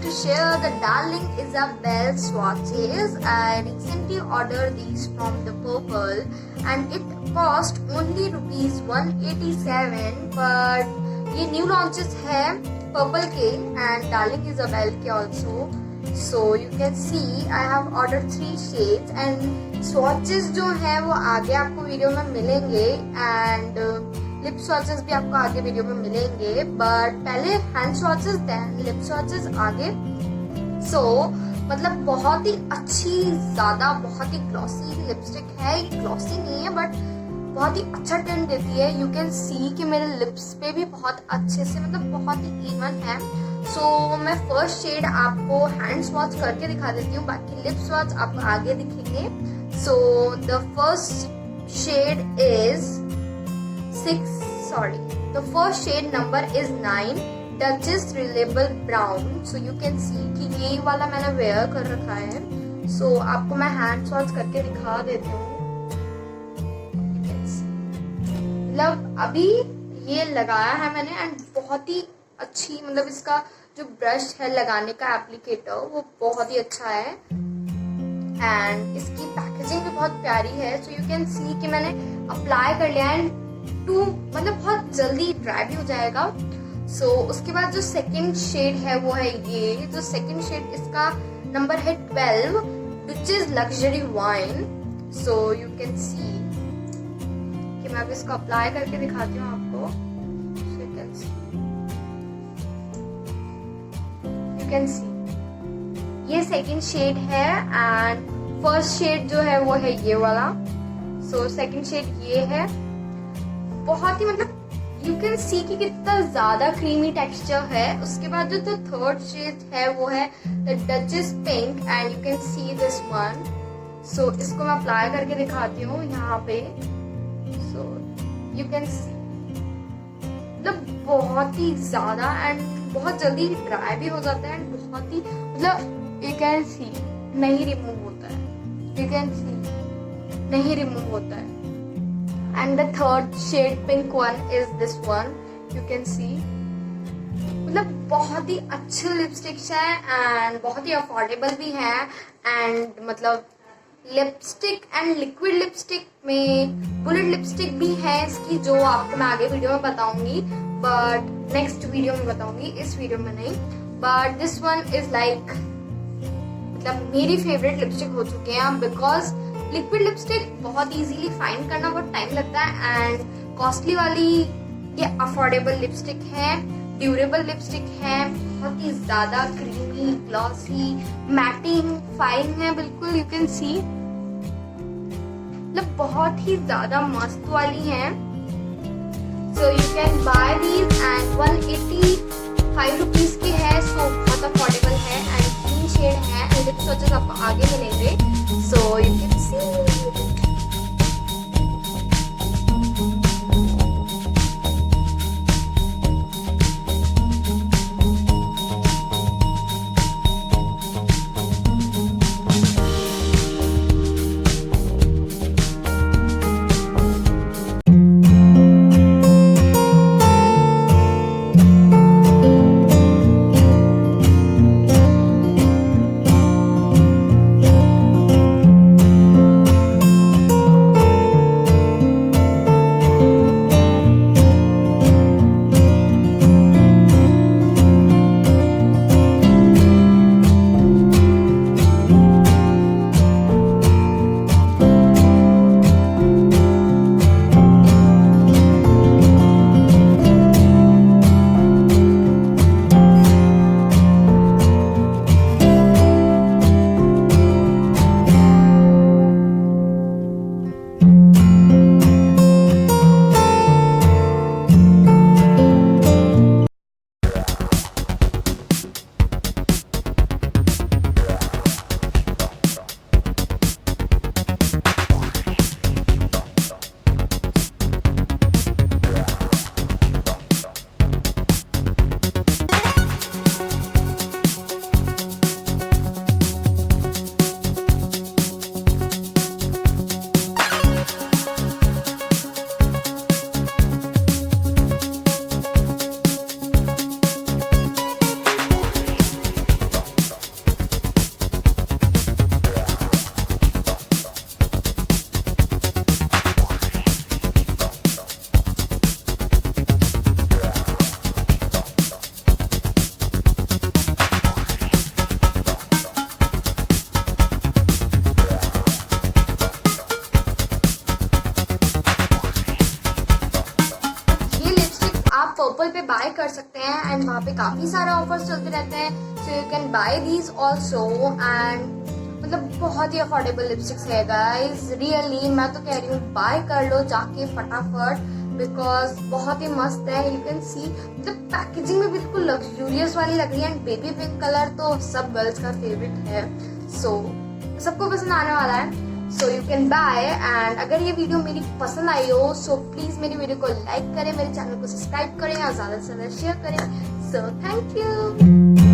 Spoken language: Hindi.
to share the darling Isabella swatches. I recently ordered these from the Purple and it cost only ₹187, but ये new launches है Purple के and darling Isabella के also. So you can see I have ordered 3 shades and swatches जो है वो आगे आपको वीडियो में मिलेंगे and लिप swatches भी आपको आगे वीडियो में मिलेंगे, बट पहले hand swatches then lip swatches आगे. So मतलब बहुत ही अच्छी, ज़्यादा बहुत ही ग्लॉसी लिपस्टिक है. ग्लॉसी नहीं है बट बहुत ही अच्छा टेंट देती है. यू कैन सी कि मेरे लिप्स पे भी बहुत अच्छे से मतलब बहुत ही इवन है. सो मैं फर्स्ट शेड आपको हैंड स्वॉच करके दिखा देती हूँ, बाकी लिप स्वॉच आपको आगे दिखेंगे. So the first shade is the first shade number is 9, Duchess Reliable Brown. So you can see कि ये वाला मैंने वेयर कर रखा है. So आपको मैं हैंड स्वॉच करके दिखा देती हूँ. मतलब अभी ये लगाया है मैंने एंड बहुत ही अच्छी, मतलब इसका जो ब्रश है लगाने का एप्लीकेटर वो बहुत ही अच्छा है एंड इसकी पैकेजिंग भी बहुत प्यारी है. सो यू कैन सी कि मैंने अप्लाई कर लिया एंड मतलब बहुत जल्दी ड्राई भी हो जाएगा. सो उसके बाद जो सेकंड शेड है वो है ये. जो सेकंड शेड इसका नंबर है 12, Duchess luxury wine. So you can सी कि मैं अब इसको अप्लाई करके दिखाती हूँ आपको. यू कैन सी ये सेकंड शेड है एंड फर्स्ट शेड जो है वो है ये वाला. सो सेकंड शेड ये है. बहुत ही मतलब यू कैन सी कि कितना ज्यादा क्रीमी टेक्सचर है. उसके बाद जो थर्ड शेड है वो है the duchess pink and you can see this one. So इसको मैं अप्लाई करके दिखाती हूँ यहाँ पे. सो यू कैन सी मतलब बहुत ही ज्यादा एंड बहुत जल्दी ड्राई भी हो जाता है एंड बहुत ही मतलब यू कैन सी नहीं रिमूव होता है. यू कैन सी नहीं रिमूव होता है. And the third shade pink one is this one. You can see मतलब बहुत ही अच्छे लिपस्टिक्स है एंड बहुत ही अफोर्डेबल भी है एंड मतलब लिपस्टिक एंड लिक्विड लिपस्टिक में बुलेट लिपस्टिक भी है इसकी, जो आपको मैं आगे वीडियो में बताऊंगी, बट नेक्स्ट वीडियो में बताऊंगी, इस वीडियो में नहीं. But this one is like मतलब मेरी फेवरेट लिपस्टिक हो चुकी है बिकॉज लिक्विड लिपस्टिक बहुत इजीली फाइंड करना बहुत टाइम लगता है एंड कॉस्टली वाली ये अफोर्डेबल लिपस्टिक है, ड्यूरेबल लिपस्टिक है, बहुत ही ज्यादा क्रीमी, ग्लॉसी, मैटिंग, फाइन है बिल्कुल. यू कैन सी मतलब बहुत ही ज्यादा मस्त वाली है. So you can buy these and 185 rupees की है. सो बहुत अफोर्डेबल है एंड 3 शेड है एंड लिप स्वॉचेस आपको आगे मिलेंगे. So you can see purple पे बाय कर सकते हैं एंड वहाँ पे काफी सारे ऑफर्स चलते रहते हैं, so you can buy these also. And मतलब बहुत ही अफोर्डेबल लिपस्टिक्स है गाइस, रियली मैं तो कह रही हूँ बाय कर लो जाके फटाफट, बिकॉज बहुत ही मस्त है। यू कैन सी मतलब पैकेजिंग में बिल्कुल लग्जूरियस वाली लग रही है एंड बेबी पिंक कलर तो सब गर्ल्स का फेवरेट है, सो सबको पसंद आने वाला है, so you can buy. And अगर ये वीडियो मेरी पसंद आई हो सो प्लीज मेरी वीडियो को लाइक करें, मेरे चैनल को सब्सक्राइब करें और ज्यादा से ज्यादा शेयर करें। So thank you.